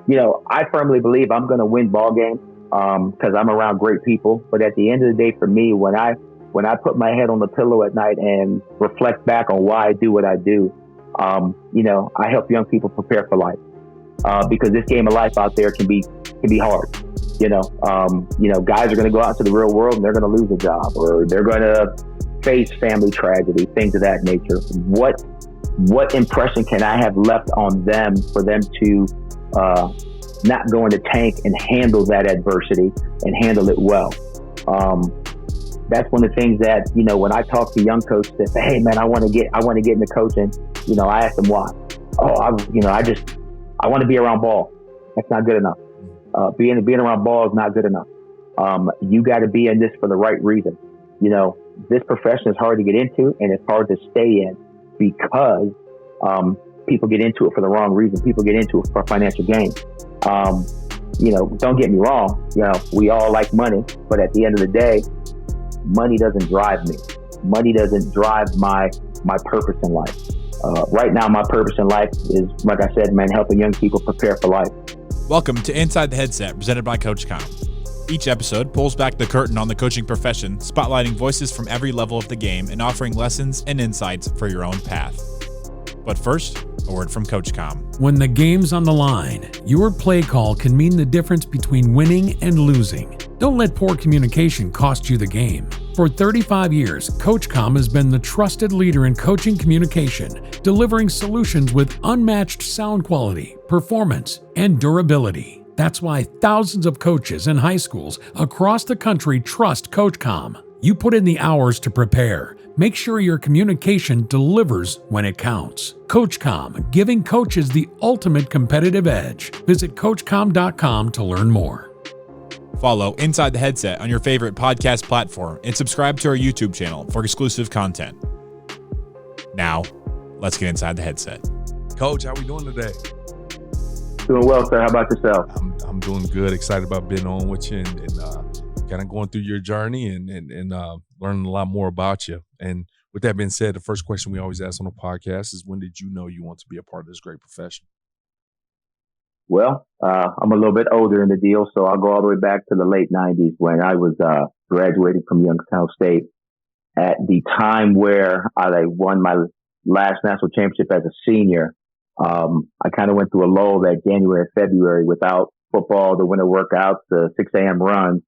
I firmly believe I'm going to win ball games because I'm around great people. But at the end of the day, for me, when I put my head on the pillow at night and reflect back on why I do what I do, I help young people prepare for life because this game of life out there can be hard. Guys are going to go out to the real world and they're going to lose a job or they're going to face family tragedy, things of that nature. What impression can I have left on them for them to not go in the tank and handle that adversity and handle it well? That's one of the things that, when I talk to young coaches that say, hey man, I want to get into coaching, I ask them why. I want to be around ball. That's not good enough. Being around ball is not good enough. You got to be in this for the right reason. This profession is hard to get into and it's hard to stay in because people get into it for the wrong reason. People get into it for financial gain. Don't get me wrong. We all like money, but at the end of the day, money doesn't drive me. Money doesn't drive my purpose in life. Right now, my purpose in life is, like I said, man, helping young people prepare for life. Welcome to Inside the Headset, presented by CoachComm. Each episode pulls back the curtain on the coaching profession, spotlighting voices from every level of the game and offering lessons and insights for your own path. But first, a word from CoachComm. When the game's on the line, your play call can mean the difference between winning and losing. Don't let poor communication cost you the game. For 35 years, CoachComm has been the trusted leader in coaching communication, delivering solutions with unmatched sound quality, performance, and durability. That's why thousands of coaches in high schools across the country trust CoachComm. You put in the hours to prepare. Make sure your communication delivers when it counts. CoachComm, giving coaches the ultimate competitive edge. Visit CoachComm.com to learn more. Follow Inside the Headset on your favorite podcast platform and subscribe to our YouTube channel for exclusive content. Now, let's get inside the headset. Coach, how we doing today? Doing well, sir. How about yourself? I'm doing good. Excited about being on with you and kind of going through your journey and learning a lot more about you. And with that being said, the first question we always ask on the podcast is, when did you know you want to be a part of this great profession? Well, I'm a little bit older in the deal, so I'll go all the way back to the late 90s when I was graduating from Youngstown State. At the time where I won my last national championship as a senior, I kind of went through a lull that January, February without football, the winter workouts, the 6 a.m. runs,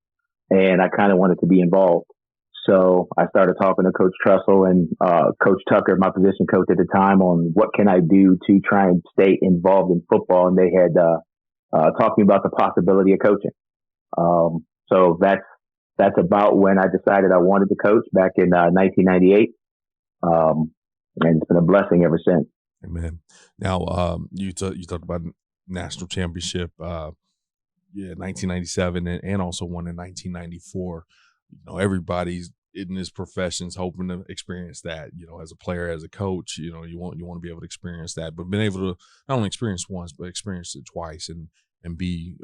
and I kind of wanted to be involved. So I started talking to Coach Tressel and Coach Tucker, my position coach at the time, on what can I do to try and stay involved in football. And they had talked to me about the possibility of coaching. So that's about when I decided I wanted to coach back in 1998. And it's been a blessing ever since. Amen. Now, you talked about national championship, 1997 and also one in 1994. Everybody's in this profession is hoping to experience that, as a player, as a coach, you want to be able to experience that, but being able to not only experience once, but experience it twice and be,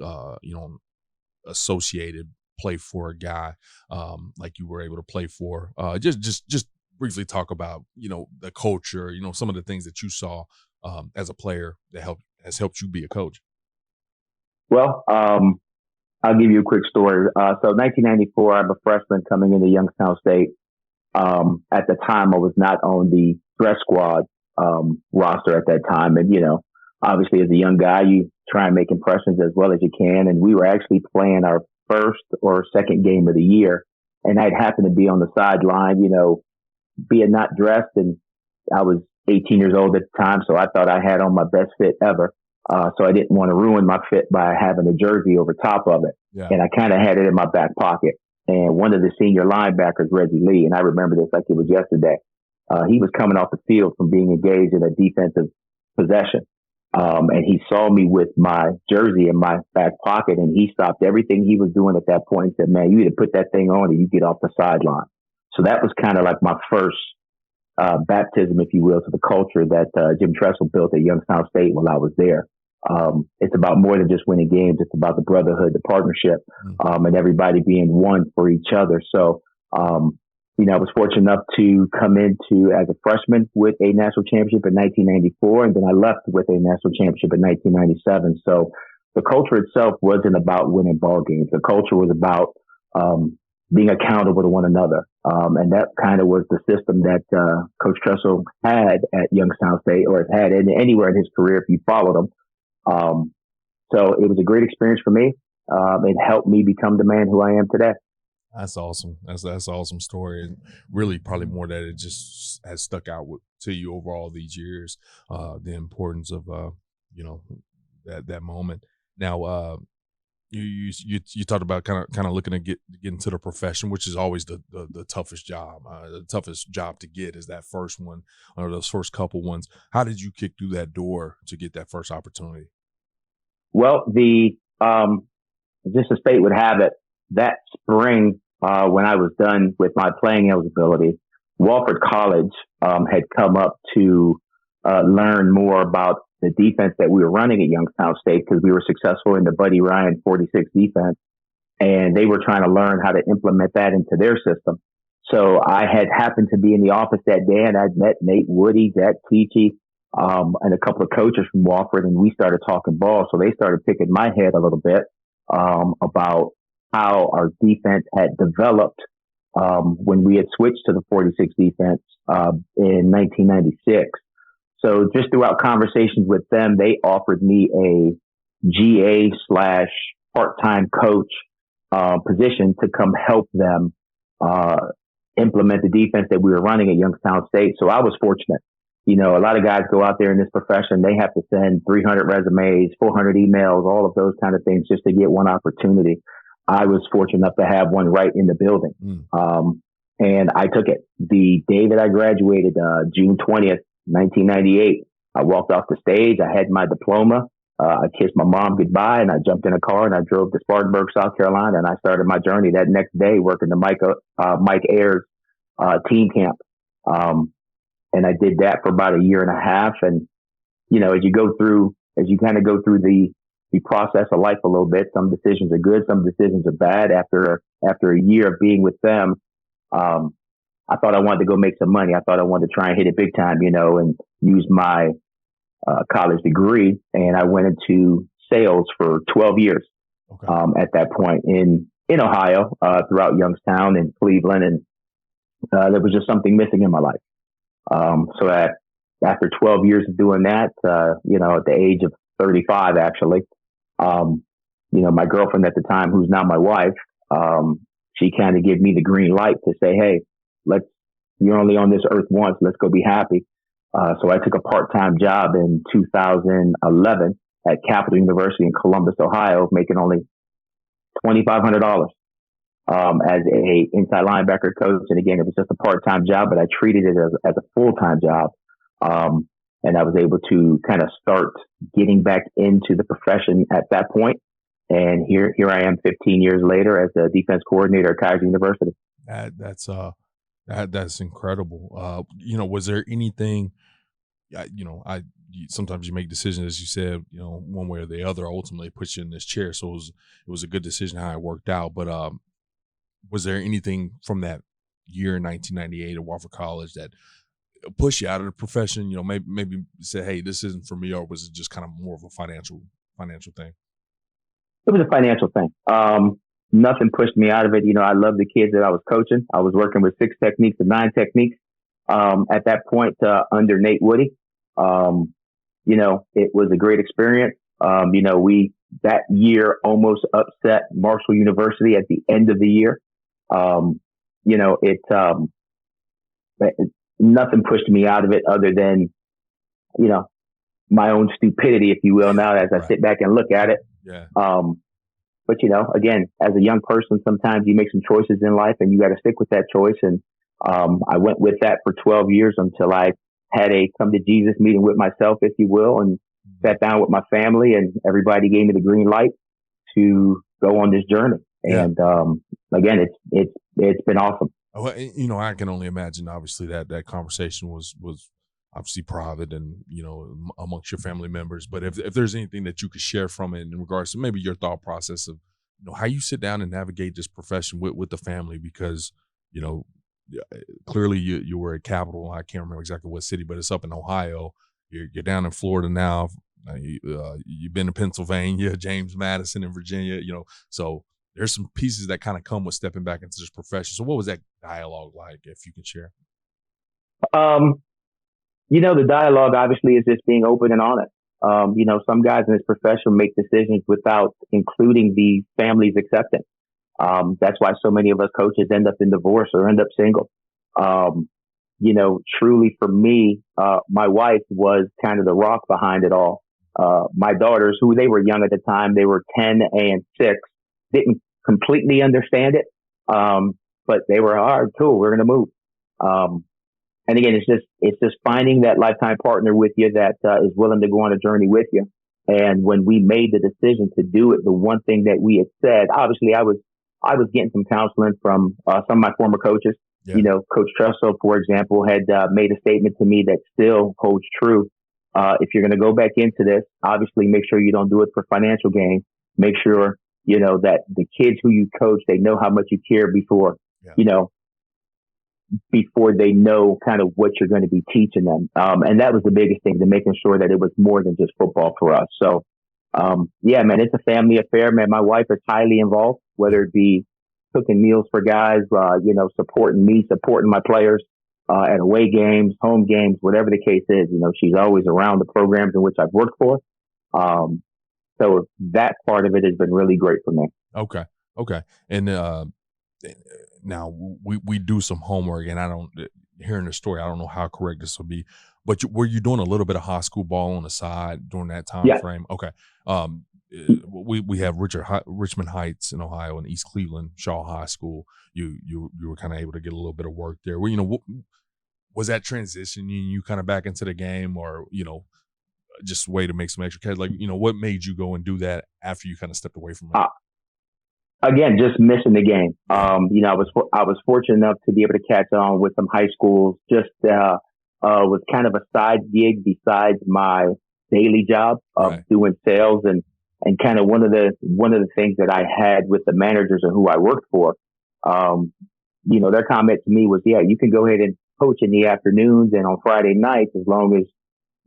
associated, play for a guy, like you were able to play for, just briefly talk about, the culture, some of the things that you saw, as a player that has helped you be a coach. Well, I'll give you a quick story. So 1994, I'm a freshman coming into Youngstown State. At the time, I was not on the dress squad roster at that time. And, obviously as a young guy, you try and make impressions as well as you can. And we were actually playing our first or second game of the year. And I'd happened to be on the sideline, being not dressed. And I was 18 years old at the time, so I thought I had on my best fit ever. So I didn't want to ruin my fit by having a jersey over top of it. Yeah. And I kind of had it in my back pocket. And one of the senior linebackers, Reggie Lee, and I remember this like it was yesterday, he was coming off the field from being engaged in a defensive possession. And he saw me with my jersey in my back pocket, and he stopped everything he was doing at that point and said, man, you either put that thing on or you get off the sideline. So that was kind of like my first baptism, if you will, to the culture that Jim Tressel built at Youngstown State while I was there. It's about more than just winning games. It's about the brotherhood, the partnership, and everybody being one for each other. So, I was fortunate enough to come into as a freshman with a national championship in 1994, and then I left with a national championship in 1997. So the culture itself wasn't about winning ball games. The culture was about being accountable to one another. And that kind of was the system that Coach Tressel had at Youngstown State, or has had anywhere in his career if you followed him. So it was a great experience for me. It helped me become the man who I am today. That's awesome. That's an awesome story, and really probably more that it just has stuck out to you over all these years. The importance of that moment. Now, you talked about kind of looking to get into the profession, which is always the toughest job. The toughest job to get is that first one, or those first couple ones. How did you kick through that door to get that first opportunity? Well, just as fate would have it, that spring, when I was done with my playing eligibility, Wofford College had come up to learn more about the defense that we were running at Youngstown State, because we were successful in the Buddy Ryan 46 defense, and they were trying to learn how to implement that into their system. So I had happened to be in the office that day, and I'd met Nate Woody, Jack Teachy, and a couple of coaches from Wofford, and we started talking ball. So they started picking my head a little bit about how our defense had developed when we had switched to the 46 defense in 1996. So just throughout conversations with them, they offered me a GA / part-time coach position to come help them implement the defense that we were running at Youngstown State. So I was fortunate. You know, a lot of guys go out there in this profession, they have to send 300 resumes, 400 emails, all of those kind of things just to get one opportunity. I was fortunate enough to have one right in the building. And I took it. The day that I graduated, June 20th, 1998, I walked off the stage. I had my diploma. I kissed my mom goodbye, and I jumped in a car and I drove to Spartanburg, South Carolina, and I started my journey that next day working the Mike Ayers team camp. And I did that for about a year and a half. And, you know, as you kind of go through the process of life a little bit, some decisions are good, some decisions are bad. After a year of being with them, I thought I wanted to go make some money. I thought I wanted to try and hit it big time, you know, and use my college degree. And I went into sales for 12 years at that point in Ohio, throughout Youngstown and Cleveland. And there was just something missing in my life. So after 12 years of doing that, you know, at the age of 35, actually, you know, my girlfriend at the time, who's now my wife, she kind of gave me the green light to say, hey, you're only on this earth once. Let's go be happy. So I took a part-time job in 2011 at Capital University in Columbus, Ohio, making only $2,500 as a inside linebacker coach. And again, it was just a part-time job, but I treated it as a full-time job. And I was able to kind of start getting back into the profession at that point. And here I am 15 years later as a defense coordinator at Keiser University. That's incredible. You know, was there anything, you know, sometimes you make decisions, as you said, you know, one way or the other, ultimately puts you in this chair. So it was a good decision how it worked out. But was there anything from that year in 1998 at Wofford College that pushed you out of the profession? You know, maybe say, hey, this isn't for me, or was it just kind of more of a financial thing? It was a financial thing. Nothing pushed me out of it. You know, I love the kids that I was coaching. I was working with 6 techniques and 9 techniques at that point under Nate Woody. You know, it was a great experience. You know, we that year almost upset Marshall University at the end of the year. You know, nothing pushed me out of it other than, you know, my own stupidity, if you will, now as I sit back and look at it. Yeah. But, you know, again, as a young person, sometimes you make some choices in life and you got to stick with that choice. And I went with that for 12 years until I had a come to Jesus meeting with myself, if you will, and sat down with my family, and everybody gave me the green light to go on this journey. Yeah. And again, it's been awesome. Well, you know, I can only imagine, obviously, that conversation was obviously private and, you know, amongst your family members. But if there's anything that you could share from it in regards to maybe your thought process of, you know, how you sit down and navigate this profession with the family, because, you know, clearly you were at Capital. I can't remember exactly what city, but it's up in Ohio. You're down in Florida now, You've been to Pennsylvania, James Madison in Virginia, so there's some pieces that kind of come with stepping back into this profession. So what was that dialogue like, if you can share? The dialogue obviously is just being open and honest. Some guys in this profession make decisions without including the family's acceptance. That's why so many of us coaches end up in divorce or end up single. Truly for me, my wife was kind of the rock behind it all. My daughters, who they were young at the time, they were 10 and 6, didn't completely understand it. But they were, all right, cool, we're going to move. And again, it's just finding that lifetime partner with you that is willing to go on a journey with you. And when we made the decision to do it, the one thing that we had said, obviously I was getting some counseling from some of my former coaches. Yeah. Coach Trussell, for example, had made a statement to me that still holds true. If you're going to go back into this, obviously make sure you don't do it for financial gain. Make sure, that the kids who you coach, they know how much you care before, before they know kind of what you're going to be teaching them. And that was the biggest thing, to making sure that it was more than just football for us. So, yeah, man, it's a family affair, man. My wife is highly involved, whether it be cooking meals for guys, supporting me, supporting my players, at away games, home games, whatever the case is. She's always around the programs in which I've worked for. So that part of it has been really great for me. Okay. And now we do some homework, and I don't, hearing the story, I don't know how correct this will be, but were you doing a little bit of high school ball on the side during that time frame? Okay. We have Richmond Heights in Ohio and East Cleveland, Shaw High School. You were kind of able to get a little bit of work there. Well, was that transitioning you kind of back into the game, or, just a way to make some extra cash? Like, what made you go and do that after you kind of stepped away from it? Again, just missing the game. I was fortunate enough to be able to catch on with some high schools. Just was kind of a side gig besides my daily job of doing sales, and kind of one of the things that I had with the managers and who I worked for. Their comment to me was, yeah, you can go ahead and coach in the afternoons and on Friday nights, as long as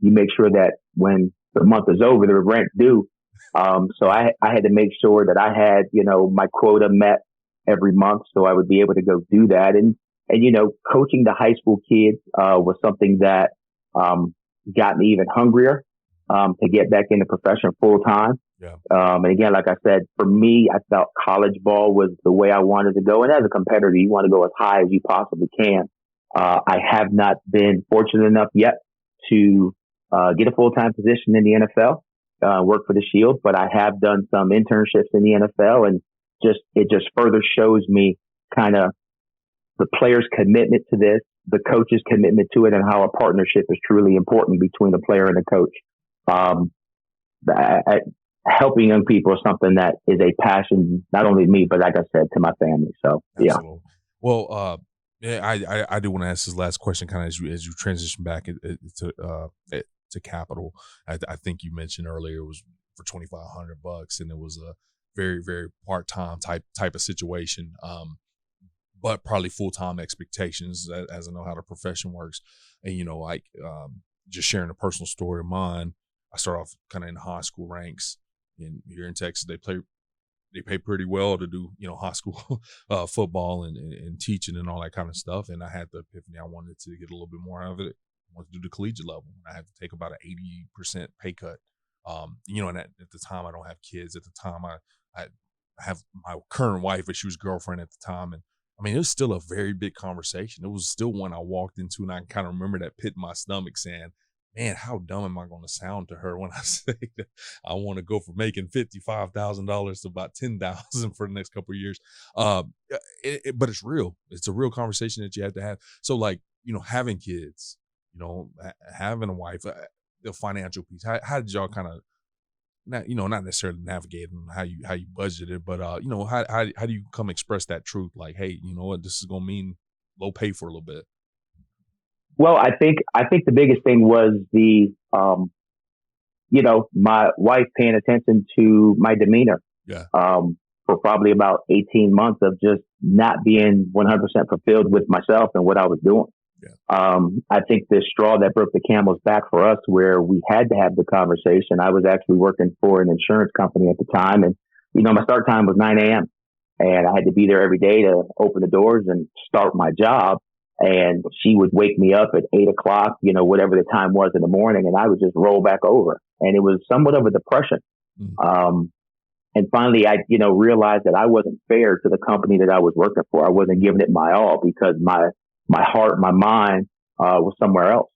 you make sure that when the month is over, the rent due. So I had to make sure that I had, my quota met every month, so I would be able to go do that. And coaching the high school kids, was something that, got me even hungrier, to get back into profession full time. Yeah. And again, like I said, for me, I felt college ball was the way I wanted to go. And as a competitor, you want to go as high as you possibly can. I have not been fortunate enough yet to, get a full-time position in the NFL. Work for the Shield, but I have done some internships in the NFL, and it just further shows me kind of the player's commitment to this, the coach's commitment to it, and how a partnership is truly important between the player and the coach. Helping young people is something that is a passion, not only me, but like I said, to my family. So, yeah. Absolutely. Well, I do want to ask this last question, kind of as you transition back to Capital. I think you mentioned earlier it was for $2,500, and it was a very, very part-time type of situation, but probably full-time expectations, as I know how the profession works. And just sharing a personal story of mine, I started off kind of in high school ranks, and here in Texas they pay pretty well to do high school football and teaching and all that kind of stuff. And I had the epiphany I wanted to get a little bit more out of it. Want to do the collegiate level. I had to take about an 80% pay cut. And at the time I don't have kids. At the time I have my current wife, but she was girlfriend at the time. And I mean, it was still a very big conversation. It was still one I walked into, and I kind of remember that pit in my stomach saying, man, how dumb am I going to sound to her when I say that I want to go from making $55,000 to about $10,000 for the next couple of years. But it's real. It's a real conversation that you have to have. So having kids, having a wife, the financial piece. How did y'all kind of, not necessarily navigate how you budgeted, but how do you come express that truth? Like, hey, you know what, this is gonna mean low pay for a little bit. Well, I think the biggest thing was my wife paying attention to my demeanor. Yeah. For probably about 18 months of just not being 100% fulfilled with myself and what I was doing. I think the straw that broke the camel's back for us, where we had to have the conversation. I was actually working for an insurance company at the time, and my start time was 9 a.m. and I had to be there every day to open the doors and start my job. And she would wake me up at 8 o'clock, whatever the time was in the morning, and I would just roll back over. And it was somewhat of a depression. And finally, I, realized that I wasn't fair to the company that I was working for. I wasn't giving it my all because my heart, my mind, was somewhere else.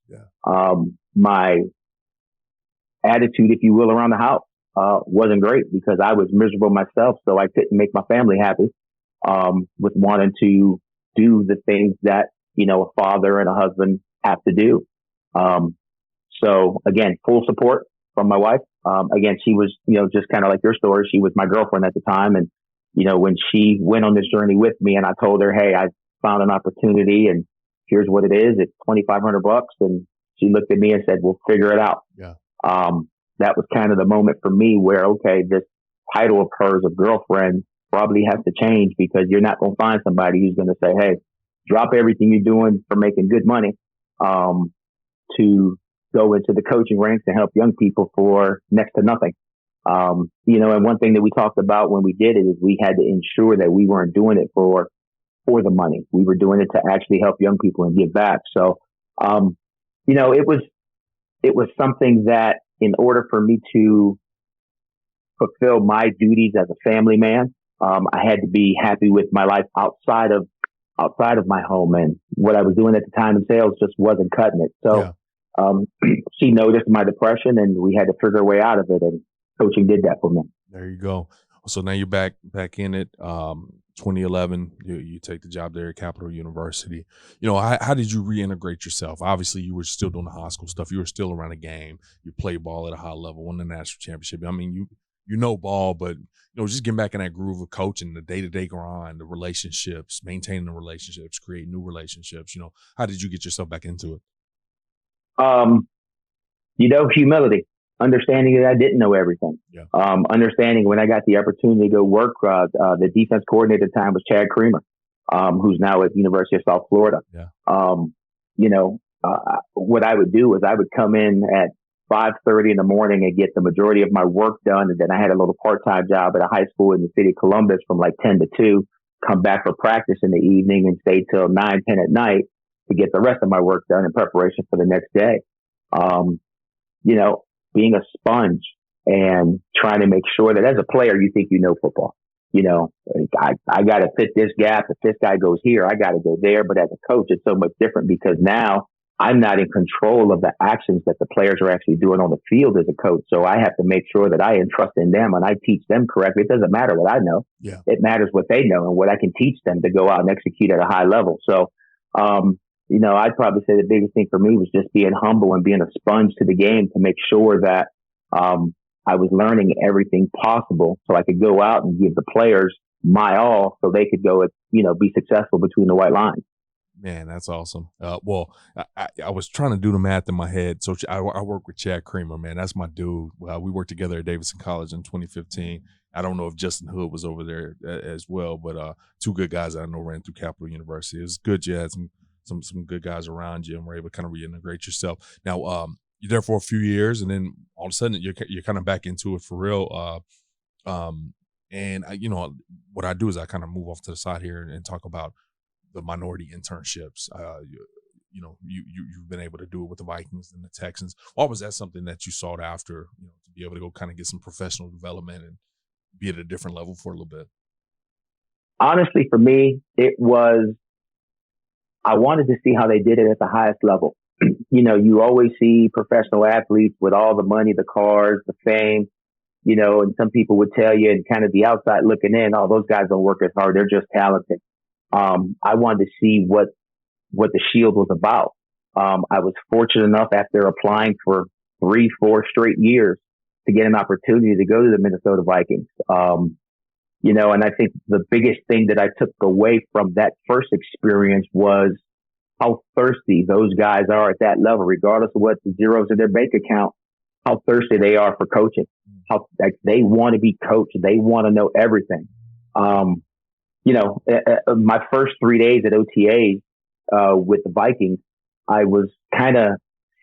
My attitude, if you will, around the house, wasn't great because I was miserable myself. So I couldn't make my family happy, with wanting to do the things that, a father and a husband have to do. So again, full support from my wife. Again, she was, just kind of like your story. She was my girlfriend at the time. And, when she went on this journey with me and I told her, hey, I found an opportunity and here's what it is. It's $2,500. And she looked at me and said, we'll figure it out. That was kind of the moment for me where, okay, this title of hers of girlfriend probably has to change because you're not going to find somebody who's going to say, hey, drop everything you're doing for making good money, to go into the coaching ranks and help young people for next to nothing. And one thing that we talked about when we did it is we had to ensure that we weren't doing it for the money. We were doing it to actually help young people and give back. So, it was something that in order for me to fulfill my duties as a family man, I had to be happy with my life outside of my home, and what I was doing at the time in sales just wasn't cutting it. So, she noticed my depression and we had to figure a way out of it. And coaching did that for me. There you go. So now you're back in it. 2011, you take the job there at Capital University. How did you reintegrate yourself? Obviously, you were still doing the high school stuff. You were still around the game. You played ball at a high level, won the national championship. I mean, you know ball, but just getting back in that groove of coaching, the day-to-day grind, the relationships, maintaining the relationships, creating new relationships. How did you get yourself back into it? Humility. Understanding that I didn't know everything. Understanding when I got the opportunity to go work, the defense coordinator at the time was Chad Creamer, who's now at the University of South Florida. What I would do is I would come in at 5:30 in the morning and get the majority of my work done. And then I had a little part-time job at a high school in the city of Columbus from like 10 to 2, come back for practice in the evening and stay till 9, 10 at night to get the rest of my work done in preparation for the next day. Being a sponge and trying to make sure that as a player, you think football. I got to fit this gap. If this guy goes here, I got to go there. But as a coach, it's so much different because now I'm not in control of the actions that the players are actually doing on the field as a coach. So I have to make sure that I entrust in them and I teach them correctly. It doesn't matter what I know. It matters what they know and what I can teach them to go out and execute at a high level. So, I'd probably say the biggest thing for me was just being humble and being a sponge to the game to make sure that I was learning everything possible so I could go out and give the players my all so they could go, be successful between the white lines. Man, that's awesome. Well, I was trying to do the math in my head. So I work with Chad Creamer, man. That's my dude. We worked together at Davidson College in 2015. I don't know if Justin Hood was over there as well, but two good guys that I know ran through Capital University. It was good. You had some good guys around you and were able to kind of reintegrate yourself. Now, you're there for a few years, and then all of a sudden you're kind of back into it for real. And what I do is I kind of move off to the side here and talk about the minority internships. You've been able to do it with the Vikings and the Texans. Or was that something that you sought after, to be able to go kind of get some professional development and be at a different level for a little bit? Honestly, for me, it was, I wanted to see how they did it at the highest level. You always see professional athletes with all the money, the cars, the fame, and some people would tell you and kind of the outside looking in, oh, those guys don't work as hard. They're just talented. I wanted to see what the Shield was about. I was fortunate enough after applying for 3-4 straight years to get an opportunity to go to the Minnesota Vikings. And I think the biggest thing that I took away from that first experience was how thirsty those guys are at that level, regardless of what the zeros in their bank account, how thirsty they are for coaching, how they want to be coached. They want to know everything. My first 3 days at OTA with the Vikings, I was kind of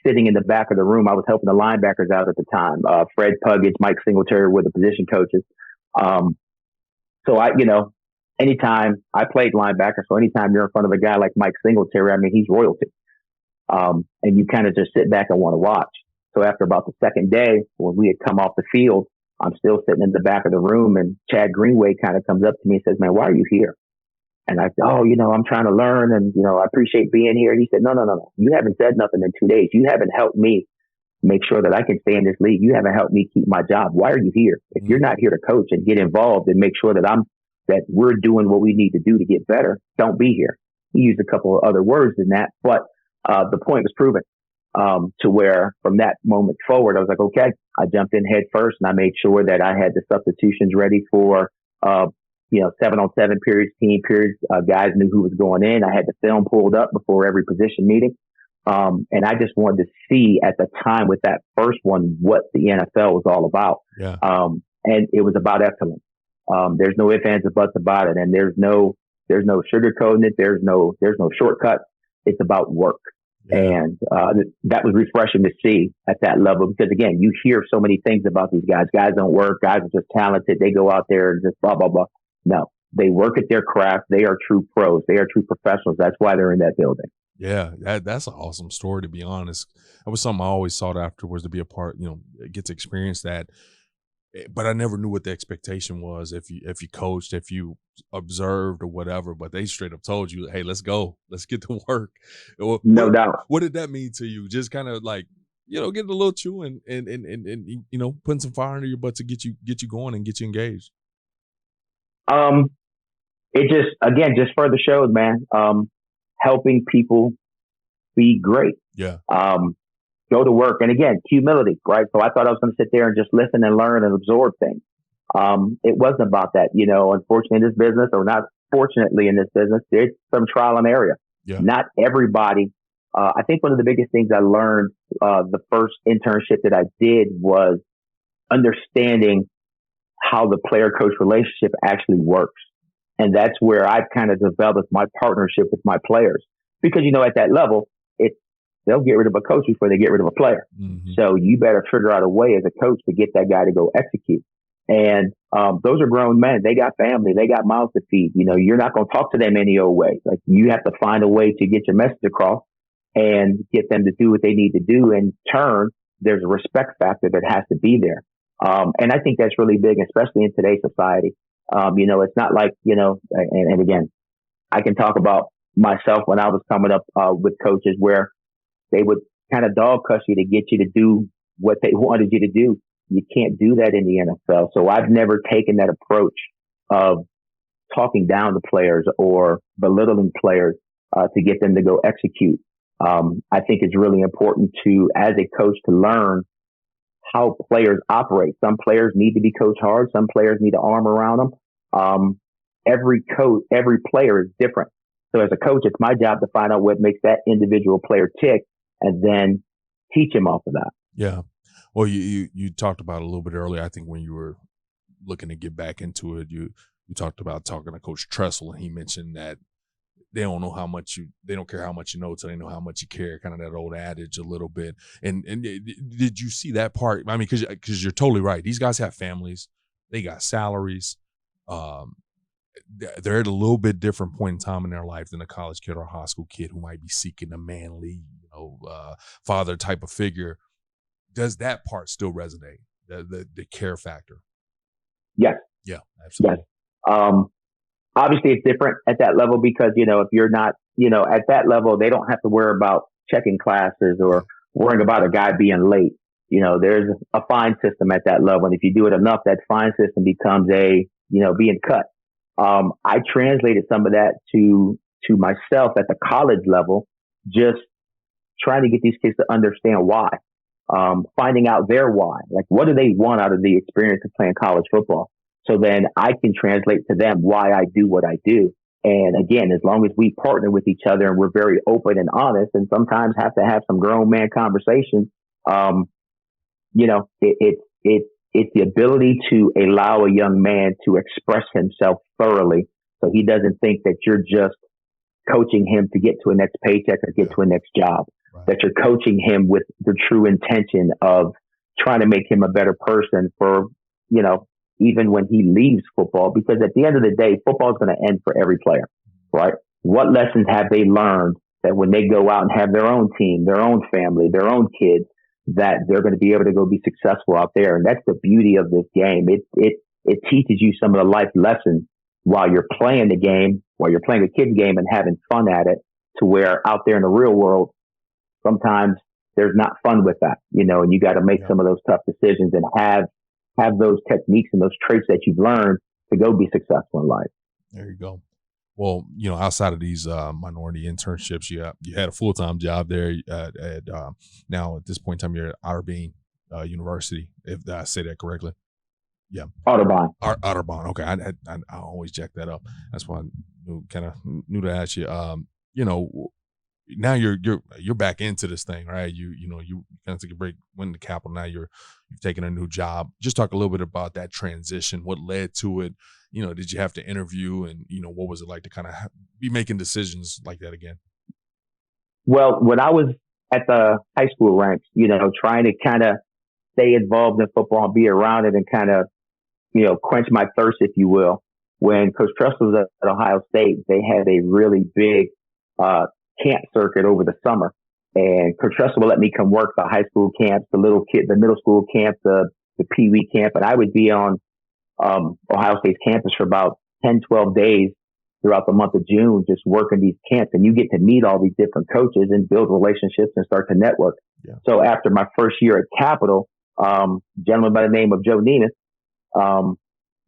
sitting in the back of the room. I was helping the linebackers out at the time. Fred Puggett, Mike Singletary were the position coaches. So anytime I played linebacker, so anytime you're in front of a guy like Mike Singletary, I mean, he's royalty. And you kind of just sit back and want to watch. So after about the second day, when we had come off the field, I'm still sitting in the back of the room, and Chad Greenway kind of comes up to me and says, "Man, why are you here?" And I said, "Oh, I'm trying to learn, and I appreciate being here." And he said, No. You haven't said nothing in 2 days. You haven't helped me make sure that I can stay in this league. You haven't helped me keep my job. Why are you here? If you're not here to coach and get involved and make sure that we're doing what we need to do to get better, don't be here. He used a couple of other words than that, but the point was proven. To where from that moment forward, I was like, okay, I jumped in head first, and I made sure that I had the substitutions ready for, 7-on-7 periods, team periods. Guys knew who was going in. I had the film pulled up before every position meeting. And I just wanted to see at the time with that first one, what the NFL was all about. Yeah. And it was about excellence. There's no ifs, ands, or buts about it. And there's no sugarcoating it. There's no shortcuts. It's about work. Yeah. And that was refreshing to see at that level, because again, you hear so many things about these guys. Guys don't work. Guys are just talented. They go out there and just blah, blah, blah. No, they work at their craft. They are true pros. They are true professionals. That's why they're in that building. Yeah, that's an awesome story, to be honest. That was something I always sought afterwards, to be a part, get to experience that. But I never knew what the expectation was if you coached, if you observed or whatever. But they straight up told you, hey, let's go. Let's get to work. No doubt. What did that mean to you? Just kind of like, getting a little chewing and putting some fire under your butt to get you going and get you engaged. It just further shows, man, helping people be great. Yeah. Go to work. And again, humility, right? So I thought I was going to sit there and just listen and learn and absorb things. It wasn't about that. Unfortunately in this business, or not fortunately in this business, there's some trial and error. Yeah. Not everybody. I think one of the biggest things I learned the first internship that I did was understanding how the player-coach relationship actually works. And that's where I've kind of developed my partnership with my players. Because, at that level, they'll get rid of a coach before they get rid of a player. Mm-hmm. So you better figure out a way as a coach to get that guy to go execute. And those are grown men. They got family. They got mouths to feed. You're not going to talk to them any old way. Like, you have to find a way to get your message across and get them to do what they need to do. In turn, there's a respect factor that has to be there. And I think that's really big, especially in today's society. It's not like, and again, I can talk about myself when I was coming up with coaches where they would kind of dog cuss you to get you to do what they wanted you to do. You can't do that in the NFL. So I've never taken that approach of talking down to players or belittling players to get them to go execute. I think it's really important to, as a coach, to learn how players operate. Some players need to be coached hard. Some players need an arm around them. Every player is different. So as a coach, it's my job to find out what makes that individual player tick and then teach him off of that. Yeah. Well, you talked about it a little bit earlier. I think when you were looking to get back into it, you talked about talking to Coach Tressel, and he mentioned that they don't care how much you know till they know how much you care, kind of that old adage a little bit. And did you see that part? I mean, because you're totally right. These guys have families. They got salaries. They're at a little bit different point in time in their life than a college kid or a high school kid who might be seeking a manly, father type of figure. Does that part still resonate? The care factor? Yes. Yeah, absolutely. Yes. Obviously it's different at that level because, if you're not, at that level, they don't have to worry about checking classes or worrying about a guy being late. There's a fine system at that level. And if you do it enough, that fine system becomes being cut. I translated some of that to myself at the college level, just trying to get these kids to understand why, finding out their why, like what do they want out of the experience of playing college football? So then I can translate to them why I do what I do. And again, as long as we partner with each other and we're very open and honest, and sometimes have to have some grown man conversations, it's the ability to allow a young man to express himself thoroughly. So he doesn't think that you're just coaching him to get to a next paycheck or get to a next job. Right. That you're coaching him with the true intention of trying to make him a better person for, even when he leaves football, because at the end of the day, football is going to end for every player, right? What lessons have they learned that when they go out and have their own team, their own family, their own kids, that they're going to be able to go be successful out there? And that's the beauty of this game. It teaches you some of the life lessons while you're playing the game, while you're playing a kid's game and having fun at it, to where out there in the real world, sometimes there's not fun with that, and you got to make some of those tough decisions and have those techniques and those traits that you've learned to go be successful in life. There you go. Well, outside of these minority internships, you had a full-time job there now at this point in time, you're at Otterbein University, if I say that correctly. Yeah. Otterbein. Otterbein. Okay. I always jack that up. That's why I kind of knew to ask you, now you're back into this thing, right? You kind of took a break, went to Capital. Now you've taken a new job. Just talk a little bit about that transition. What led to it? Did you have to interview, and what was it like to kind of be making decisions like that again? Well, when I was at the high school ranks, trying to kind of stay involved in football and be around it and kind of, quench my thirst, if you will. When Coach Tressel was at Ohio State, they had a really big camp circuit over the summer, and Coach Tressel would let me come work the high school camps, the middle school camp, the Pee Wee camp, and I would be on Ohio State's campus for about 10, 12 days throughout the month of June, just working these camps. And you get to meet all these different coaches and build relationships and start to network. Yeah. So after my first year at Capital, a gentleman by the name of Joe Nemeth,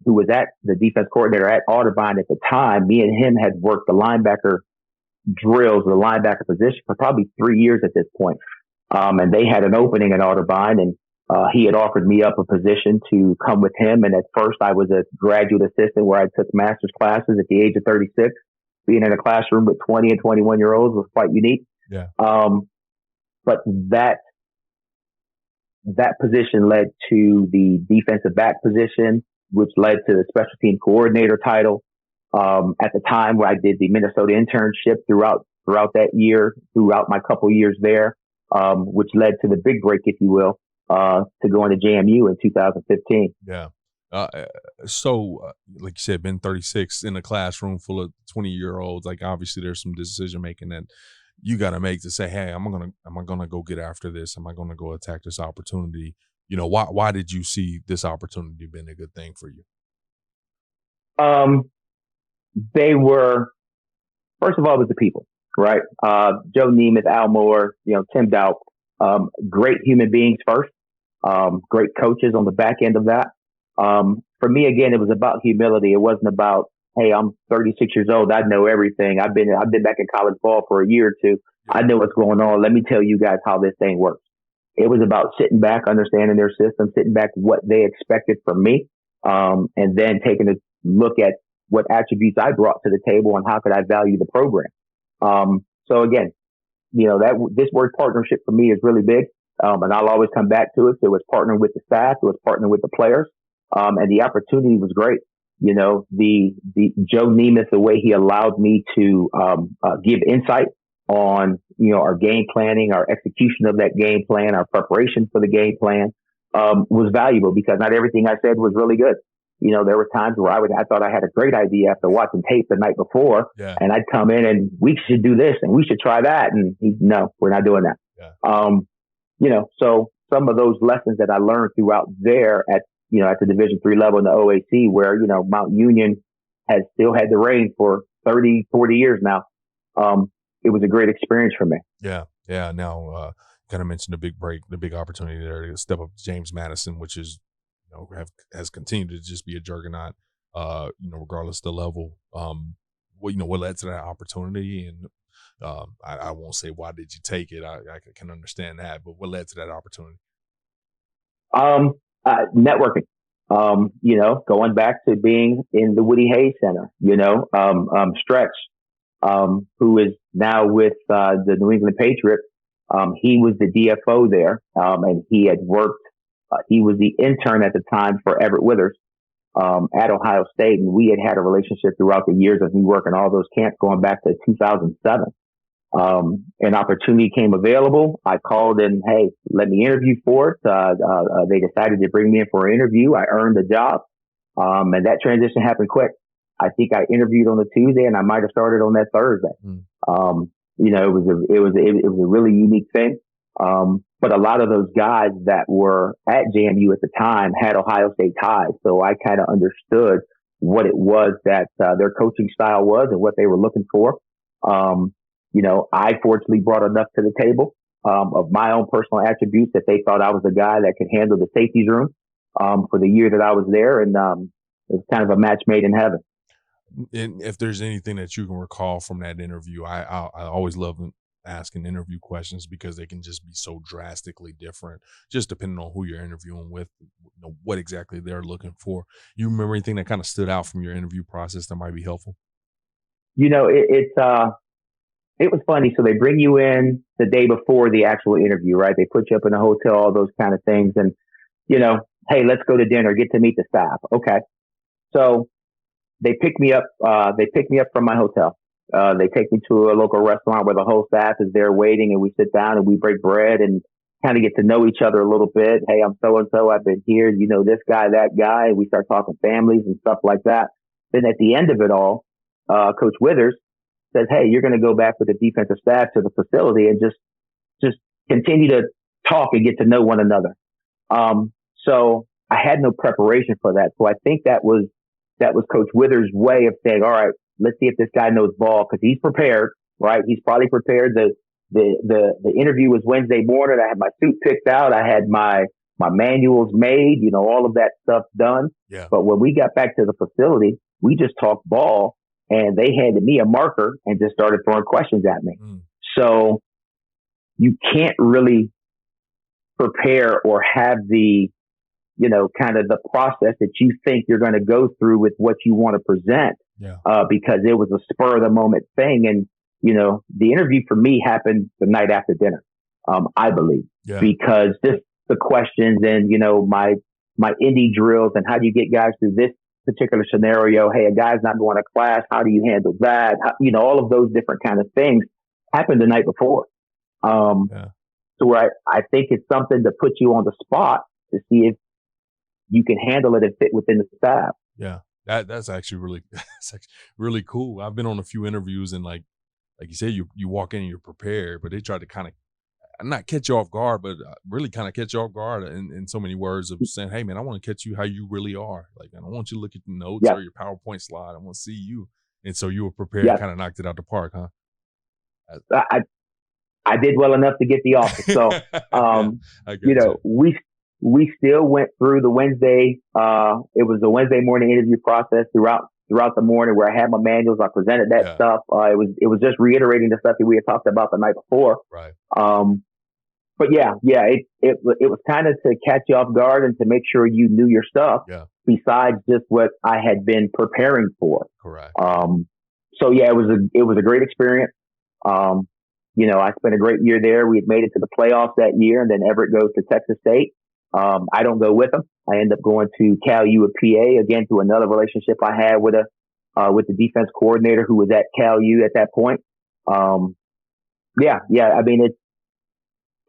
who was at the defense coordinator at Otterbein at the time, me and him had worked the linebacker drills, the linebacker position, for probably 3 years at this point. And they had an opening at Otterbein, and he had offered me up a position to come with him. And at first I was a graduate assistant where I took master's classes at the age of 36. Being in a classroom with 20 and 21-year-olds was quite unique. Yeah. But that position led to the defensive back position, which led to the special team coordinator title. At the time where I did the Minnesota internship throughout that year, throughout my couple years there, which led to the big break, if you will, to go into JMU in 2015. Yeah. So, like you said, been 36 in a classroom full of 20-year-olds. Like, obviously, there's some decision making that you got to make to say, hey, am I gonna go get after this? Am I gonna go attack this opportunity? Why did you see this opportunity being a good thing for you? They were, first of all, it was the people, right? Joe Nemeth, Al Moore, Tim Doubt, great human beings first, great coaches on the back end of that. For me, again, it was about humility. It wasn't about, hey, I'm 36 years old, I know everything. I've been back in college ball for a year or two. I know what's going on. Let me tell you guys how this thing works. It was about sitting back, understanding their system, sitting back what they expected from me, and then taking a look at what attributes I brought to the table and how could I value the program. So again, this word partnership for me is really big. And I'll always come back to it. So it was partnering with the staff, it was partnering with the players. And the opportunity was great. The Joe Nemeth, the way he allowed me to, give insight on, our game planning, our execution of that game plan, our preparation for the game plan, was valuable because not everything I said was really good. There were times where I thought I had a great idea after watching tape the night before, and I'd come in and we should do this and we should try that. And no, we're not doing that. Yeah. So some of those lessons that I learned throughout there at the Division III level in the OAC, where, Mount Union has still had the reign for 30, 40 years now. It was a great experience for me. Yeah. Yeah. Now, kind of mentioned the big opportunity there to step up to James Madison, which is, has continued to just be a juggernaut, regardless of the level. What led to that opportunity? And I won't say why did you take it. I can understand that, but what led to that opportunity? Networking. Going back to being in the Woody Hayes Center. Stretch, who is now with the New England Patriots. He was the DFO there, and he had worked. He was the intern at the time for Everett Withers. at Ohio State, and we had a relationship throughout the years of me working all those camps going back to 2007. An opportunity came available. I called and, hey, let me interview for it. They decided to bring me in for an interview. I earned the job. And that transition happened quick. I think I interviewed on a Tuesday and I might have started on that Thursday. It was a really unique thing. But a lot of those guys that were at JMU at the time had Ohio State ties. So I kind of understood what it was that their coaching style was and what they were looking for. I fortunately brought enough to the table of my own personal attributes that they thought I was a guy that could handle the safeties room for the year that I was there. And it was kind of a match made in heaven. And if there's anything that you can recall from that interview, I always love asking interview questions because they can just be so drastically different, just depending on who you're interviewing with, what exactly they're looking for. You remember anything that kind of stood out from your interview process that might be helpful? It was funny. So they bring you in the day before the actual interview, right? They put you up in a hotel, all those kind of things. And, hey, let's go to dinner, get to meet the staff. Okay. So they pick me up from my hotel. They take me to a local restaurant where the whole staff is there waiting, and we sit down and we break bread and kind of get to know each other a little bit. Hey, I'm so-and-so. I've been here. This guy, that guy. And we start talking families and stuff like that. Then at the end of it all, Coach Withers says, hey, you're going to go back with the defensive staff to the facility and just continue to talk and get to know one another. So I had no preparation for that. So I think that was Coach Withers' way of saying, all right, let's see if this guy knows ball, because he's prepared, right? He's probably prepared. The interview was Wednesday morning. I had my suit picked out. I had my manuals made, all of that stuff done. Yeah. But when we got back to the facility, we just talked ball, and they handed me a marker and just started throwing questions at me. So you can't really prepare or have the, kind of the process that you think you're going to go through with what you want to present. Yeah. Because it was a spur of the moment thing. And, the interview for me happened the night after dinner, I believe, because just the questions and, my indie drills and how do you get guys through this particular scenario? Hey, a guy's not going to class. How do you handle that? All of those different kind of things happened the night before. So where I think it's something to put you on the spot to see if you can handle it and fit within the staff. Yeah. That's actually really cool. I've been on a few interviews and like you said, you walk in and you're prepared, but they try to kind of not catch you off guard, but really kind of catch you off guard in so many words of saying, hey man, I want to catch you how you really are. Like, I don't want you to look at the notes or your PowerPoint slide. I want to see you. And so you were prepared and kind of knocked it out the park, huh? I did well enough to get the offer. So, we still went through the Wednesday. It was the Wednesday morning interview process throughout the morning where I had my manuals. I presented that stuff. It was just reiterating the stuff that we had talked about the night before. Right. But it was kind of to catch you off guard and to make sure you knew your stuff. Yeah. Besides just what I had been preparing for. Correct. So it was a great experience. I spent a great year there. We had made it to the playoffs that year, and then Everett goes to Texas State. I don't go with them. I end up going to Cal U of PA, again, through another relationship I had with the defense coordinator who was at Cal U at that point. I mean, it's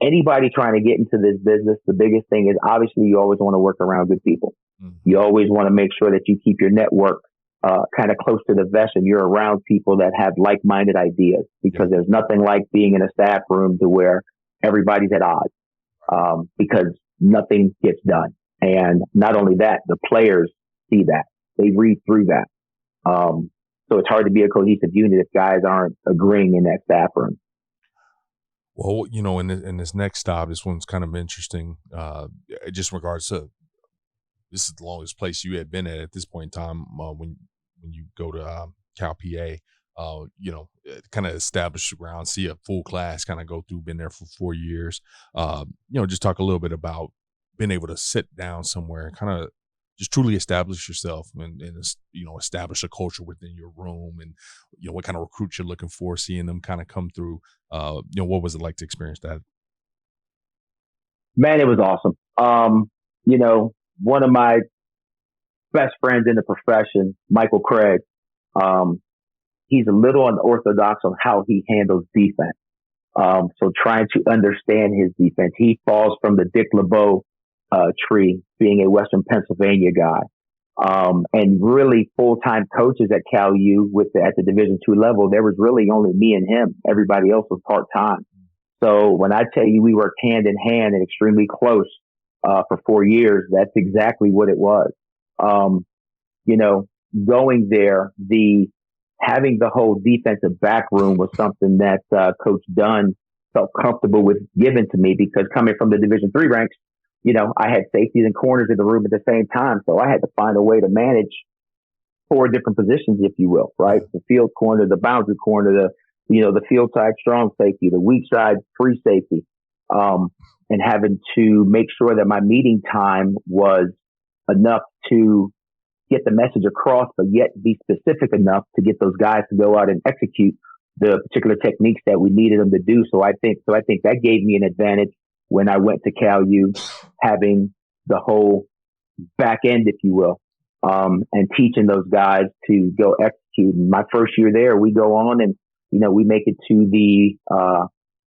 anybody trying to get into this business. The biggest thing is obviously you always want to work around good people. Mm-hmm. You always want to make sure that you keep your network kind of close to the vest and you're around people that have like-minded ideas, because there's nothing like being in a staff room to where everybody's at odds, because nothing gets done. And not only that, the players see that. They read through that. So it's hard to be a cohesive unit if guys aren't agreeing in that staff room. Well, in this next stop, this one's kind of interesting. Just in regards to, this is the longest place you had been at this point in time when you go to Cal PA. Kind of establish the ground, see a full class, kind of go through, been there for 4 years. Just talk a little bit about being able to sit down somewhere and kind of just truly establish yourself and establish a culture within your room, and what kind of recruits you're looking for, seeing them kind of come through. What was it like to experience that? Man, it was awesome. One of my best friends in the profession, Michael Craig. He's a little unorthodox on how he handles defense. So trying to understand his defense. He falls from the Dick LeBeau tree, being a Western Pennsylvania guy. And really full-time coaches at Cal U at the Division II level, there was really only me and him. Everybody else was part-time. So when I tell you we worked hand in hand and extremely close for 4 years, that's exactly what it was. Going there, having the whole defensive back room was something that Coach Dunn felt comfortable with giving to me, because coming from the Division III ranks, I had safeties and corners in the room at the same time. So I had to find a way to manage 4 different positions, if you will, right? The field corner, the boundary corner, the field side strong safety, the weak side free safety, and having to make sure that my meeting time was enough to get the message across, but yet be specific enough to get those guys to go out and execute the particular techniques that we needed them to do. So I think that gave me an advantage when I went to Cal U, having the whole back end, if you will, and teaching those guys to go execute. My first year there, we go on and, we make it to the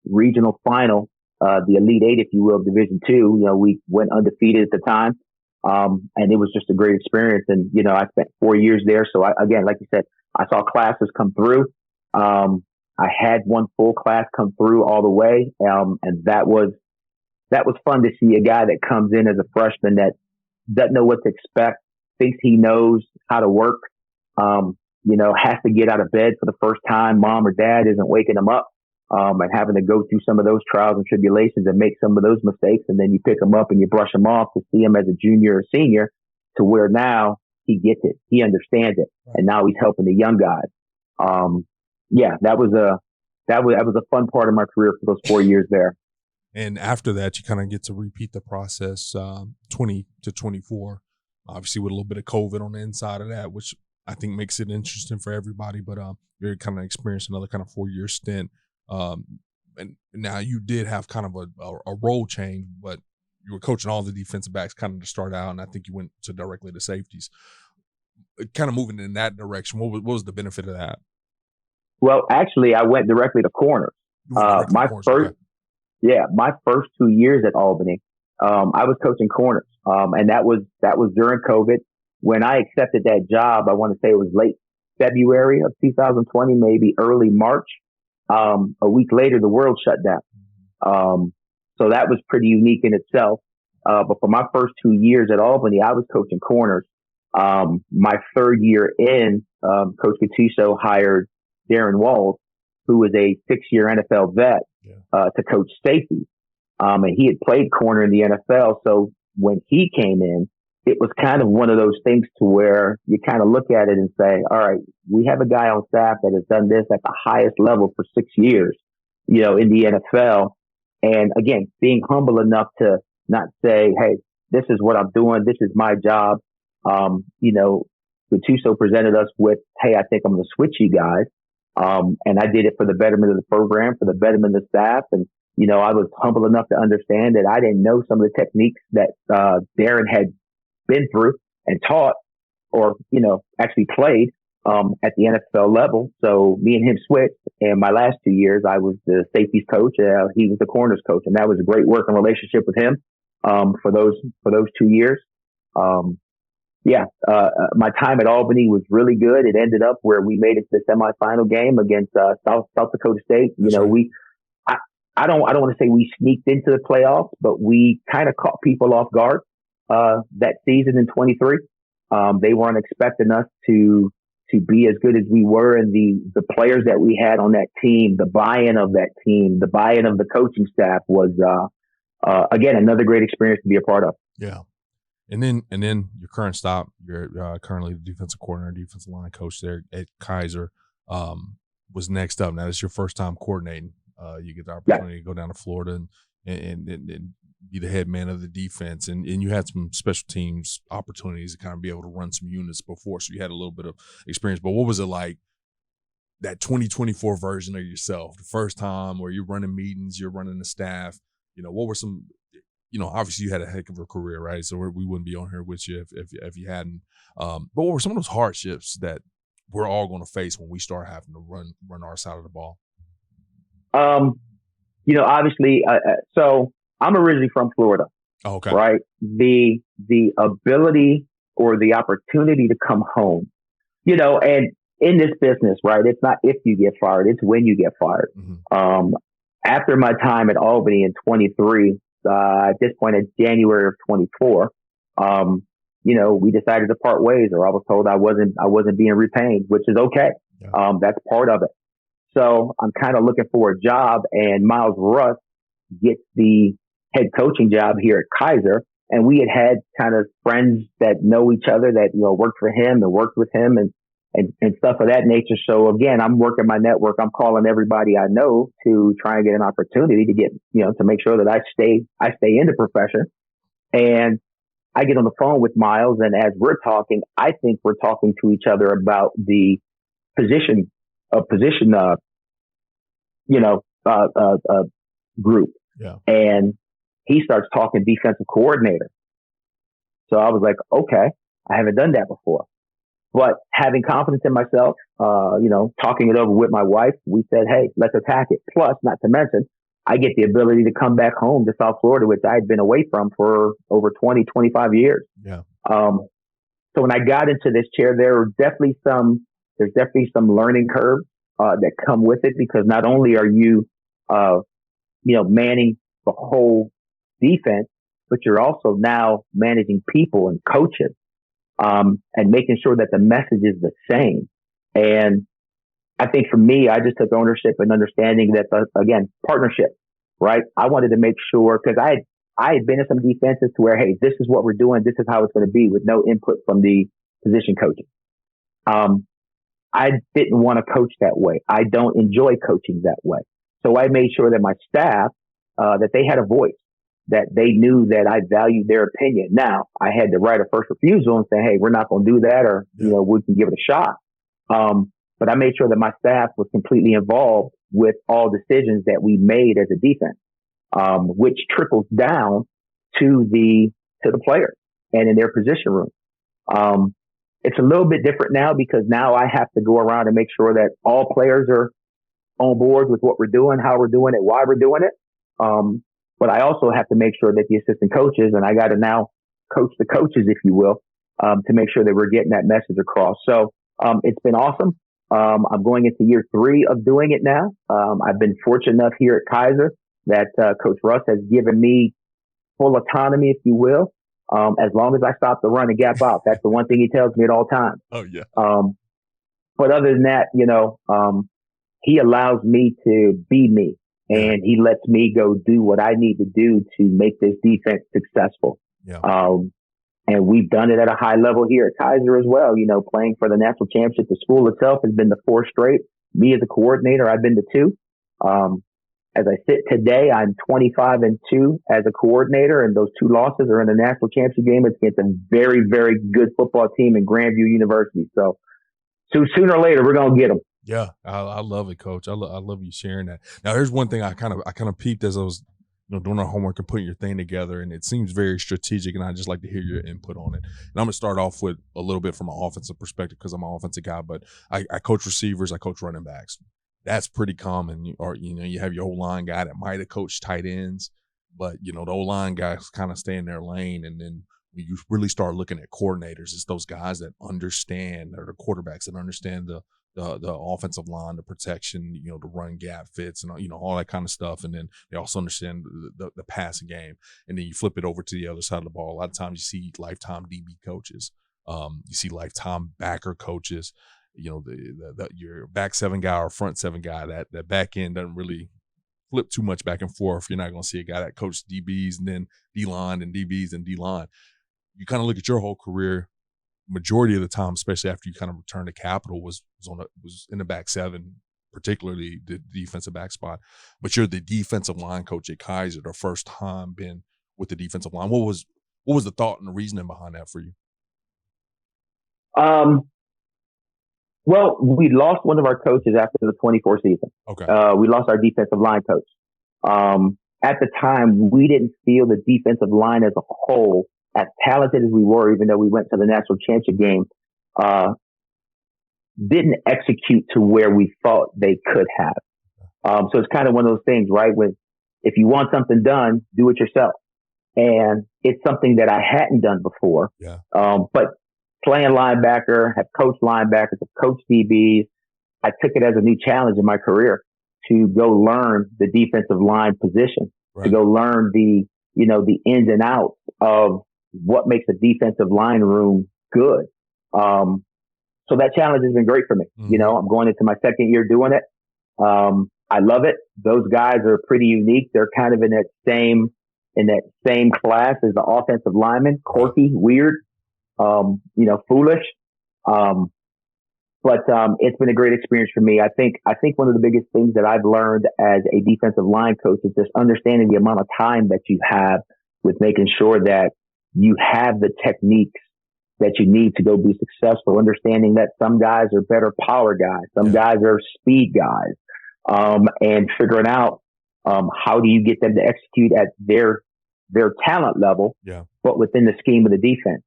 regional final, the Elite Eight, if you will, Division II. We went undefeated at the time. And it was just a great experience. And, I spent 4 years there. So again, like you said, I saw classes come through. I had one full class come through all the way. And that was fun to see a guy that comes in as a freshman that doesn't know what to expect, thinks he knows how to work, has to get out of bed for the first time. Mom or dad isn't waking him up. And having to go through some of those trials and tribulations and make some of those mistakes. And then you pick them up and you brush them off to see him as a junior or senior, to where now he gets it. He understands it. And now he's helping the young guys. That was a fun part of my career for those 4 years there. And after that, you kind of get to repeat the process, 20 to 24, obviously with a little bit of COVID on the inside of that, which I think makes it interesting for everybody. But you're kind of experiencing another kind of 4-year stint. And now you did have kind of a role change, but you were coaching all the defensive backs kind of to start out, and I think you went directly to safeties. Kind of moving in that direction, what was the benefit of that? Well, actually, I went directly to corners. My first 2 years at Albany, I was coaching corners, and that was during COVID. When I accepted that job, I want to say it was late February of 2020, maybe early March. A week later, the world shut down. So that was pretty unique in itself. But for my first 2 years at Albany, I was coaching corners. My third year in, Coach Gattuso hired Darren Walls, who was a 6-year NFL vet, to coach safety. And he had played corner in the NFL. So when he came in, it was kind of one of those things to where you kind of look at it and say, all right, we have a guy on staff that has done this at the highest level for 6 years, in the NFL. And again, being humble enough to not say, hey, this is what I'm doing. This is my job. Gattuso presented us with, hey, I think I'm going to switch you guys. And I did it for the betterment of the program, for the betterment of the staff. And, I was humble enough to understand that I didn't know some of the techniques that Darren had been through and taught, or, actually played at the NFL level. So me and him switched. And my last 2 years, I was the safeties coach. He was the corners coach. And that was a great working relationship with him for those 2 years. My time at Albany was really good. It ended up where we made it to the semifinal game against South Dakota State. I don't want to say we sneaked into the playoffs, but we kind of caught people off guard that season in 23. They weren't expecting us to be as good as we were, and the players that we had on that team, the buy-in of that team, the buy-in of the coaching staff was again another great experience to be a part of. Yeah. And then your current stop, you're currently the defensive coordinator, defensive line coach there at Keiser, was next up. Now, this is your first time coordinating. You get the opportunity to go down to Florida and be the head man of the defense. And you had some special teams opportunities to kind of be able to run some units before, so you had a little bit of experience. But what was it like, that 2024 version of yourself, the first time where you're running meetings, you're running the staff? What were some obviously you had a heck of a career, right? So we wouldn't be on here with you if you hadn't. But what were some of those hardships that we're all going to face when we start having to run our side of the ball? Obviously, so I'm originally from Florida. Oh, okay. Right. The ability or the opportunity to come home, and in this business, right, it's not if you get fired, it's when you get fired. Mm-hmm. After my time at Albany in 23, at this point in January of 24, we decided to part ways, or I was told I wasn't being retained, which is okay. Yeah. That's part of it. So I'm kind of looking for a job, and Miles Russ gets the head coaching job here at Keiser. And we had kind of friends that know each other that, worked for him and worked with him and stuff of that nature. So again, I'm working my network. I'm calling everybody I know to try and get an opportunity to get, to make sure that I stay in the profession. And I get on the phone with Miles, and as we're talking, I think we're talking to each other about the position group. Yeah. And he starts talking defensive coordinator. So I was like, okay, I haven't done that before. But having confidence in myself, talking it over with my wife, we said, hey, let's attack it. Plus, not to mention, I get the ability to come back home to South Florida, which I had been away from for over 20, 25 years. Yeah. So when I got into this chair, there's definitely some learning curves that come with it, because not only are you, manning the whole defense, but you're also now managing people and coaches, and making sure that the message is the same. And I think for me, I just took ownership and understanding that, again, partnership, right? I wanted to make sure, because I had been in some defenses to where, hey, this is what we're doing, this is how it's going to be, with no input from the position coaches. I didn't want to coach that way. I don't enjoy coaching that way. So I made sure that my staff, that they had a voice, that they knew that I valued their opinion. Now, I had to write a first refusal and say, hey, we're not going to do that, or, we can give it a shot. But I made sure that my staff was completely involved with all decisions that we made as a defense, which trickles down to the players and in their position room. It's a little bit different now, because now I have to go around and make sure that all players are on board with what we're doing, how we're doing it, why we're doing it. But I also have to make sure that the assistant coaches, and I got to now coach the coaches, if you will, to make sure that we're getting that message across. So it's been awesome. I'm going into year 3 of doing it now. I've been fortunate enough here at Keiser that Coach Russ has given me full autonomy, if you will, as long as I stop the run and gap out. That's the one thing he tells me at all times. Oh, yeah. But other than that, he allows me to be me, and he lets me go do what I need to do to make this defense successful. Yeah. And we've done it at a high level here at Keiser as well. Playing for the national championship, the school itself has been to 4 straight. Me as a coordinator, I've been to 2. As I sit today, I'm 25-2 as a coordinator, and those 2 losses are in the national championship game against a very, very good football team in Grandview University. So sooner or later, we're going to get them. Yeah, I love it, Coach. I love you sharing that. Now, here's one thing I kind of peeped as I was doing our homework and putting your thing together, and it seems very strategic, and I'd just like to hear your input on it. And I'm going to start off with a little bit from an offensive perspective, because I'm an offensive guy, but I coach receivers, I coach running backs. That's pretty common. You have your O-line guy that might have coached tight ends, but, the O-line guys kind of stay in their lane, and then when you really start looking at coordinators, it's those guys that understand, or the quarterbacks that understand the offensive line, the protection, the run gap fits, and all that kind of stuff. And then they also understand the passing game. And then you flip it over to the other side of the ball. A lot of times you see lifetime DB coaches. You see lifetime backer coaches. Your back 7 guy or front 7 guy, that back end doesn't really flip too much back and forth. You're not going to see a guy that coached DBs and then D-line and DBs and D-line. You kind of look at your whole career, majority of the time, especially after you kind of returned to Capital, was in the back 7, particularly the defensive back spot. But you're the defensive line coach at Keiser, the first time been with the defensive line. What was the thought and the reasoning behind that for you? Well, we lost one of our coaches after the 24 season. Okay. We lost our defensive line coach. at the time, we didn't feel the defensive line as a whole, as talented as we were, even though we went to the national championship game, didn't execute to where we thought they could have. So it's kind of one of those things, right? If you want something done, do it yourself. And it's something that I hadn't done before. Yeah. But playing linebacker, have coached linebackers, have coached DBs. I took it as a new challenge in my career to go learn the defensive line position, to go learn the ins and outs of what makes a defensive line room good. So that challenge has been great for me. Mm-hmm. I'm going into my second year doing it. I love it. Those guys are pretty unique. They're kind of in that same class as the offensive lineman, quirky, weird, foolish. But it's been a great experience for me. I think one of the biggest things that I've learned as a defensive line coach is just understanding the amount of time that you have with making sure that you have the techniques that you need to go be successful. Understanding that some guys are better power guys, some guys are speed guys, and figuring out how do you get them to execute at their talent level, but within the scheme of the defense.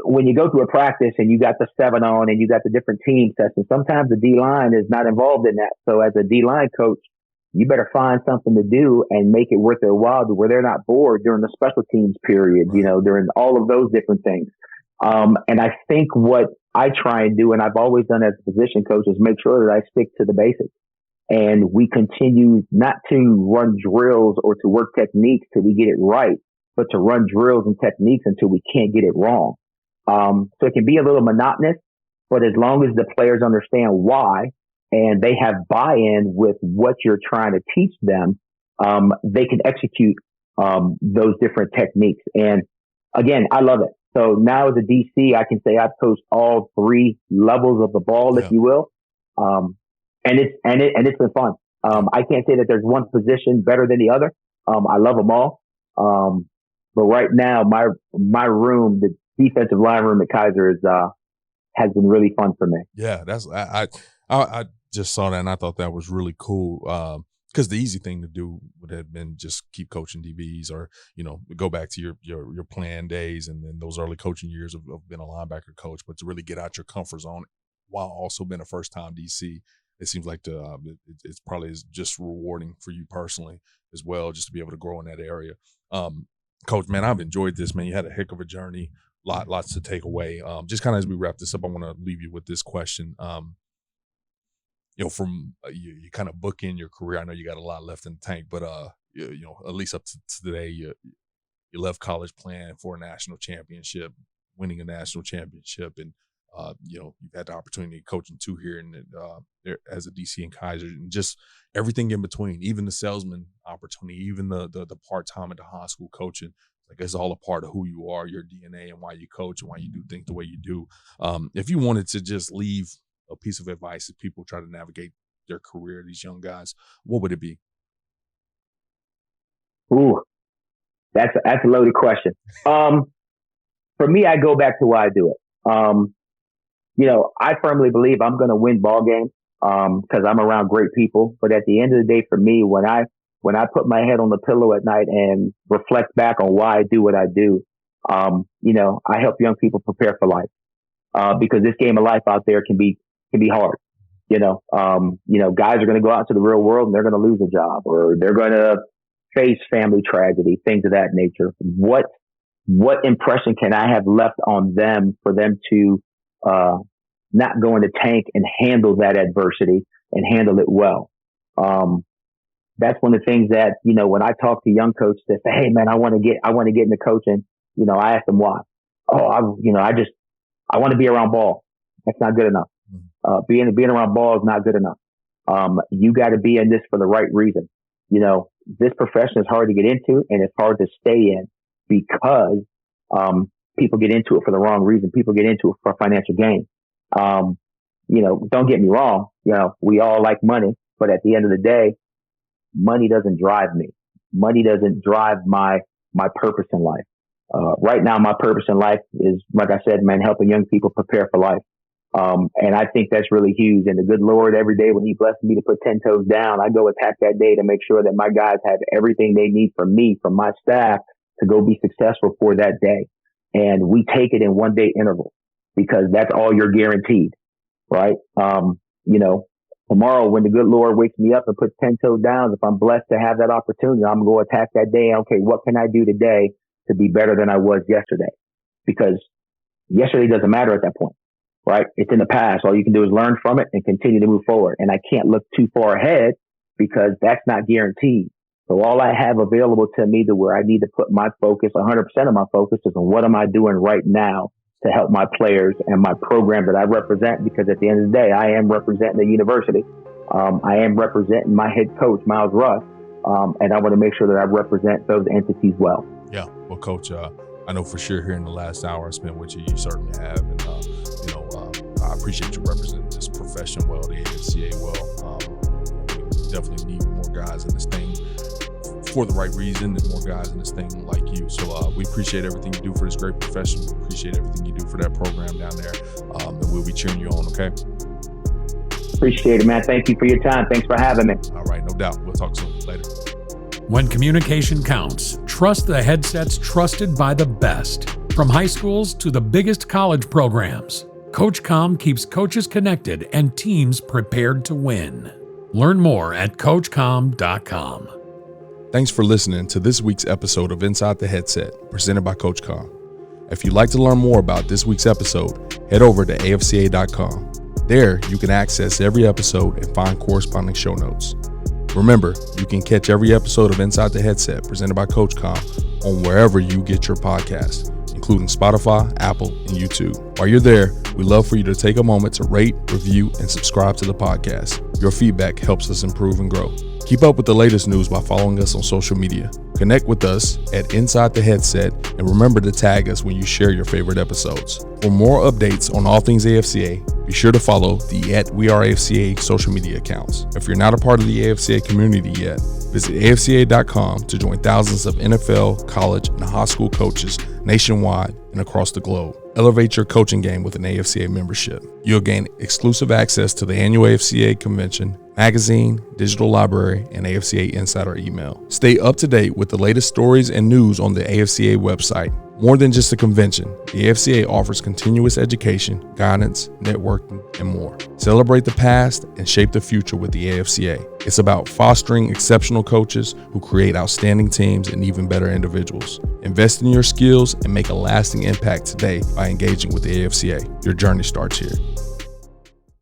When you go through a practice and you got the 7 on and you got the different team sets, and sometimes the D-line is not involved in that. So as a D-line coach, you better find something to do and make it worth their while where they're not bored during the special teams period, during all of those different things. And I think what I try and do, and I've always done as a position coach, is make sure that I stick to the basics. And we continue not to run drills or to work techniques till we get it right, but to run drills and techniques until we can't get it wrong. So it can be a little monotonous, but as long as the players understand why and they have buy-in with what you're trying to teach them, they can execute those different techniques. And again, I love it. So now as a DC, I can say I've coached all 3 levels of the ball, if you will. And it's been fun. I can't say that there's one position better than the other. I love them all. But right now, my room, the defensive line room at Keiser has been really fun for me. Yeah, I just saw that and I thought that was really cool. Because the easy thing to do would have been just keep coaching DBs or, go back to your plan days and then those early coaching years of being a linebacker coach, but to really get out your comfort zone while also being a first-time DC, it seems like it's probably is just rewarding for you personally as well, just to be able to grow in that area. Coach, man, I've enjoyed this, man. You had a heck of a journey, lots to take away. Just kind of as we wrap this up, I want to leave you with this question. From you kind of book in your career. I know you got a lot left in the tank, but at least up to today, you left college playing for a national championship, winning a national championship, and you've had the opportunity to coach in 2 here and as a DC in Keiser, and just everything in between, even the salesman opportunity, even the part-time at the high school coaching. Like it's all a part of who you are, your DNA, and why you coach and why you do things the way you do. If you wanted to just leave a piece of advice as people try to navigate their career, these young guys, what would it be? Ooh, that's a loaded question. For me, I go back to why I do it. I firmly believe I'm going to win ball games because I'm around great people. But at the end of the day, for me, when I put my head on the pillow at night and reflect back on why I do what I do, I help young people prepare for life because this game of life out there can be hard. Guys are going to go out to the real world and they're going to lose a job or they're going to face family tragedy, things of that nature. What impression can I have left on them for them to not go in the tank and handle that adversity and handle it well? That's one of the things that, when I talk to young coaches that say, hey man, I want to get into coaching, I ask them why. I want to be around ball. That's not good enough. Being around ball is not good enough. You got to be in this for the right reason. This profession is hard to get into and it's hard to stay in because, people get into it for the wrong reason. People get into it for financial gain. Don't get me wrong. We all like money, but at the end of the day, money doesn't drive me. Money doesn't drive my purpose in life. Right now, my purpose in life is, like I said, man, helping young people prepare for life. And I think that's really huge. And the good Lord, every day when he blesses me to put 10 toes down, I go attack that day to make sure that my guys have everything they need from me, from my staff, to go be successful for that day. And we take it in 1 day intervals because that's all you're guaranteed, right? Tomorrow when the good Lord wakes me up and puts 10 toes down, if I'm blessed to have that opportunity, I'm going to go attack that day. Okay, what can I do today to be better than I was yesterday? Because yesterday doesn't matter at that point, right? It's in the past. All you can do is learn from it and continue to move forward. And I can't look too far ahead because that's not guaranteed. So all I have available to me to where I need to put my focus, 100% of my focus, is on what am I doing right now to help my players and my program that I represent, because at the end of the day, I am representing the university. I am representing my head coach, Miles Russ, and I want to make sure that I represent those entities well. Yeah, well, Coach, I know for sure here in the last hour I spent with you, you certainly have. And, I appreciate you representing this profession well, the AFCA well. We definitely need more guys in this thing for the right reason, and more guys in this thing like you. So we appreciate everything you do for this great profession. We appreciate everything you do for that program down there. And we'll be cheering you on, okay? Appreciate it, man. Thank you for your time. Thanks for having me. All right, no doubt. We'll talk soon. Later. When communication counts, trust the headsets trusted by the best. From high schools to the biggest college programs, CoachComm keeps coaches connected and teams prepared to win. Learn more at CoachComm.com. Thanks for listening to this week's episode of Inside the Headset, presented by CoachComm. If you'd like to learn more about this week's episode, head over to AFCA.com. There, you can access every episode and find corresponding show notes. Remember, you can catch every episode of Inside the Headset, presented by CoachComm, on wherever you get your podcasts, including Spotify, Apple, and YouTube. While you're there, we'd love for you to take a moment to rate, review, and subscribe to the podcast. Your feedback helps us improve and grow. Keep up with the latest news by following us on social media. Connect with us at Inside the Headset, and remember to tag us when you share your favorite episodes. For more updates on all things AFCA, be sure to follow the @WeAreAFCA social media accounts. If you're not a part of the AFCA community yet, visit AFCA.com to join thousands of NFL, college, and high school coaches nationwide and across the globe. Elevate your coaching game with an AFCA membership. You'll gain exclusive access to the annual AFCA convention, magazine, digital library, and AFCA Insider email. Stay up to date with the latest stories and news on the AFCA website. More than just a convention, the AFCA offers continuous education, guidance, networking, and more. Celebrate the past and shape the future with the AFCA. It's about fostering exceptional coaches who create outstanding teams and even better individuals. Invest in your skills and make a lasting impact today by engaging with the AFCA. Your journey starts here.